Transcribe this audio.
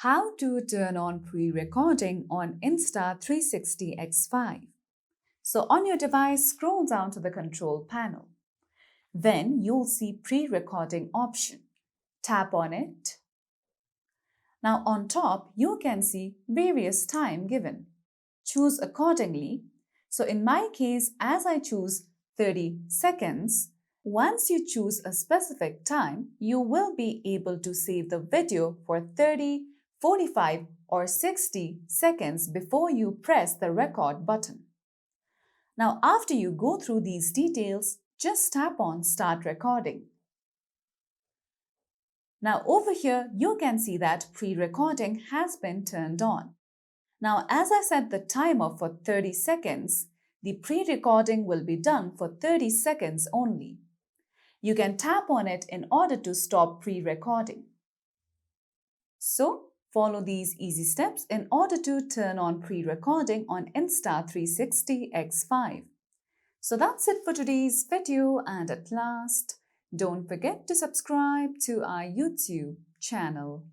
How to turn on pre-recording on Insta360 X5. So on your device, scroll down to the control panel. Then you'll see pre-recording option. Tap on it. Now on top, you can see various time given. Choose accordingly. So in my case, as I choose 30 seconds, once you choose a specific time, you will be able to save the video for 30, 45 or 60 seconds before you press the record button. Now after you go through these details, just tap on Start Recording. Now over here, you can see that pre-recording has been turned on. Now as I set the timer for 30 seconds, the pre-recording will be done for 30 seconds only. You can tap on it in order to stop pre-recording. So, follow these easy steps in order to turn on pre-recording on Insta360 X5. So that's it for today's video, and at last, don't forget to subscribe to our YouTube channel.